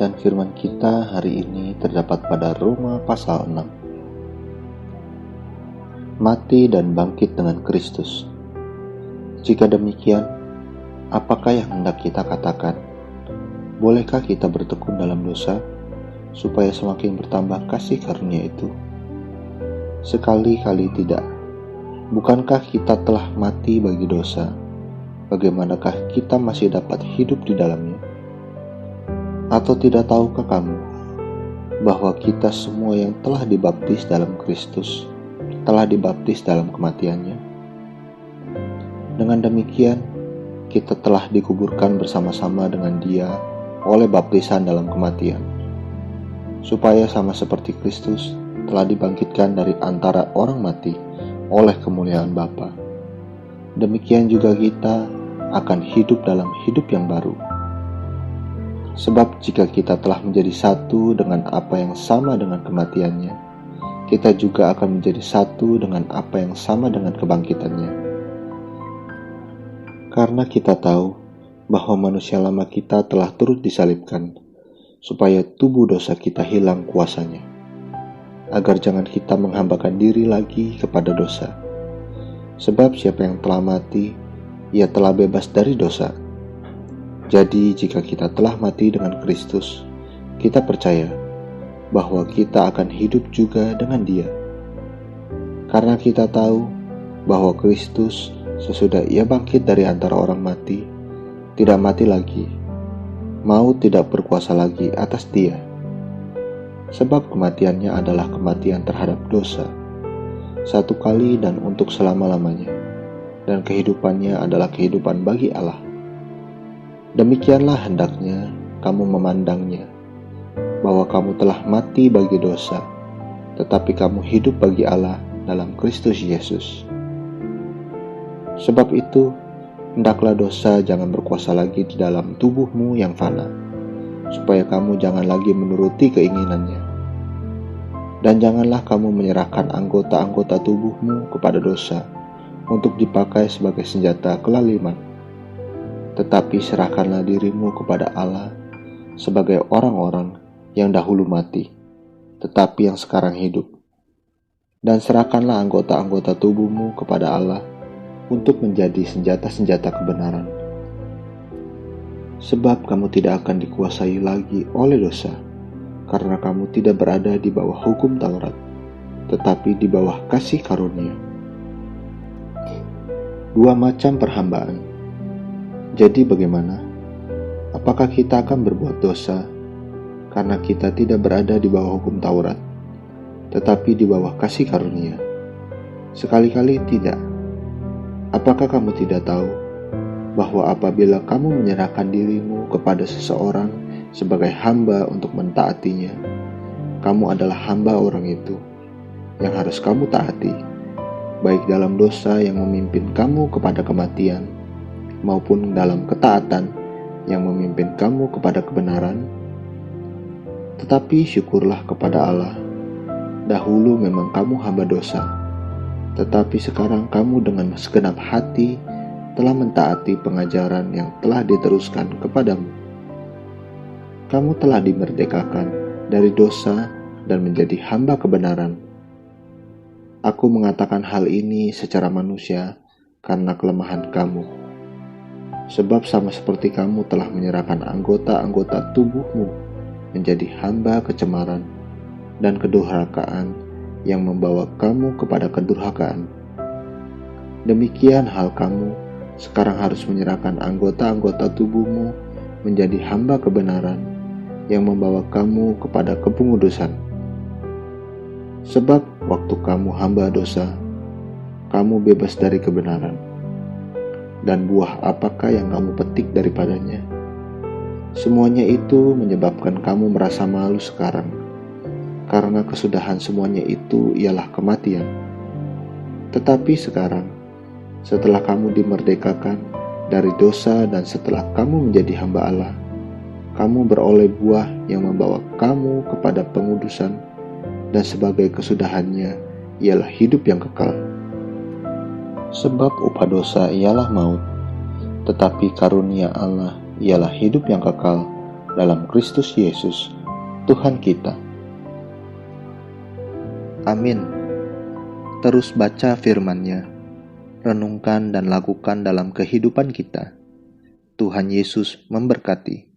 Bacaan firman kita hari ini terdapat pada Roma pasal 6. Mati dan bangkit dengan Kristus. Jika demikian, apakah yang hendak kita katakan? Bolehkah kita bertekun dalam dosa, supaya semakin bertambah kasih karunia itu? Sekali-kali tidak. Bukankah kita telah mati bagi dosa? Bagaimanakah kita masih dapat hidup di dalamnya? Atau tidak tahukah kamu bahwa kita semua yang telah dibaptis dalam Kristus telah dibaptis dalam kematiannya? Dengan demikian, kita telah dikuburkan bersama-sama dengan Dia oleh baptisan dalam kematian, supaya sama seperti Kristus telah dibangkitkan dari antara orang mati oleh kemuliaan Bapa. Demikian juga kita akan hidup dalam hidup yang baru. Sebab jika kita telah menjadi satu dengan apa yang sama dengan kematiannya, kita juga akan menjadi satu dengan apa yang sama dengan kebangkitannya. Karena kita tahu bahwa manusia lama kita telah turut disalibkan, supaya tubuh dosa kita hilang kuasanya, agar jangan kita menghambakan diri lagi kepada dosa. Sebab siapa yang telah mati, ia telah bebas dari dosa. Jadi jika kita telah mati dengan Kristus, kita percaya bahwa kita akan hidup juga dengan Dia. Karena kita tahu bahwa Kristus sesudah Ia bangkit dari antara orang mati, tidak mati lagi, maut tidak berkuasa lagi atas Dia. Sebab kematiannya adalah kematian terhadap dosa, satu kali dan untuk selama-lamanya, dan kehidupannya adalah kehidupan bagi Allah. Demikianlah hendaknya kamu memandangnya, bahwa kamu telah mati bagi dosa, tetapi kamu hidup bagi Allah dalam Kristus Yesus. Sebab itu, hendaklah dosa jangan berkuasa lagi di dalam tubuhmu yang fana, supaya kamu jangan lagi menuruti keinginannya. Dan janganlah kamu menyerahkan anggota-anggota tubuhmu kepada dosa untuk dipakai sebagai senjata kelaliman. Tetapi serahkanlah dirimu kepada Allah sebagai orang-orang yang dahulu mati, tetapi yang sekarang hidup. Dan serahkanlah anggota-anggota tubuhmu kepada Allah untuk menjadi senjata-senjata kebenaran. Sebab kamu tidak akan dikuasai lagi oleh dosa, karena kamu tidak berada di bawah hukum Taurat, tetapi di bawah kasih karunia. Dua macam perhambaan. Jadi bagaimana? Apakah kita akan berbuat dosa karena kita tidak berada di bawah hukum Taurat, tetapi di bawah kasih karunia? Sekali-kali tidak. Apakah kamu tidak tahu bahwa apabila kamu menyerahkan dirimu kepada seseorang sebagai hamba untuk mentaatinya, kamu adalah hamba orang itu yang harus kamu taati, baik dalam dosa yang memimpin kamu kepada kematian, maupun dalam ketaatan yang memimpin kamu kepada kebenaran? Tetapi syukurlah kepada Allah, dahulu memang kamu hamba dosa, tetapi sekarang kamu dengan segenap hati telah mentaati pengajaran yang telah diteruskan kepadamu. Kamu telah dimerdekakan dari dosa dan menjadi hamba kebenaran. Aku mengatakan hal ini secara manusia karena kelemahan kamu. Sebab sama seperti kamu telah menyerahkan anggota-anggota tubuhmu menjadi hamba kecemaran dan kedurhakaan yang membawa kamu kepada kedurhakaan, demikian hal kamu sekarang harus menyerahkan anggota-anggota tubuhmu menjadi hamba kebenaran yang membawa kamu kepada kepengudusan. Sebab waktu kamu hamba dosa, kamu bebas dari kebenaran. Dan buah apakah yang kamu petik daripadanya? Semuanya itu menyebabkan kamu merasa malu sekarang, karena kesudahan semuanya itu ialah kematian. Tetapi sekarang, setelah kamu dimerdekakan dari dosa dan setelah kamu menjadi hamba Allah, kamu beroleh buah yang membawa kamu kepada pengudusan, dan sebagai kesudahannya ialah hidup yang kekal. Sebab upah dosa ialah maut, tetapi karunia Allah ialah hidup yang kekal dalam Kristus Yesus, Tuhan kita. Amin. Terus baca firman-Nya, renungkan dan lakukan dalam kehidupan kita. Tuhan Yesus memberkati.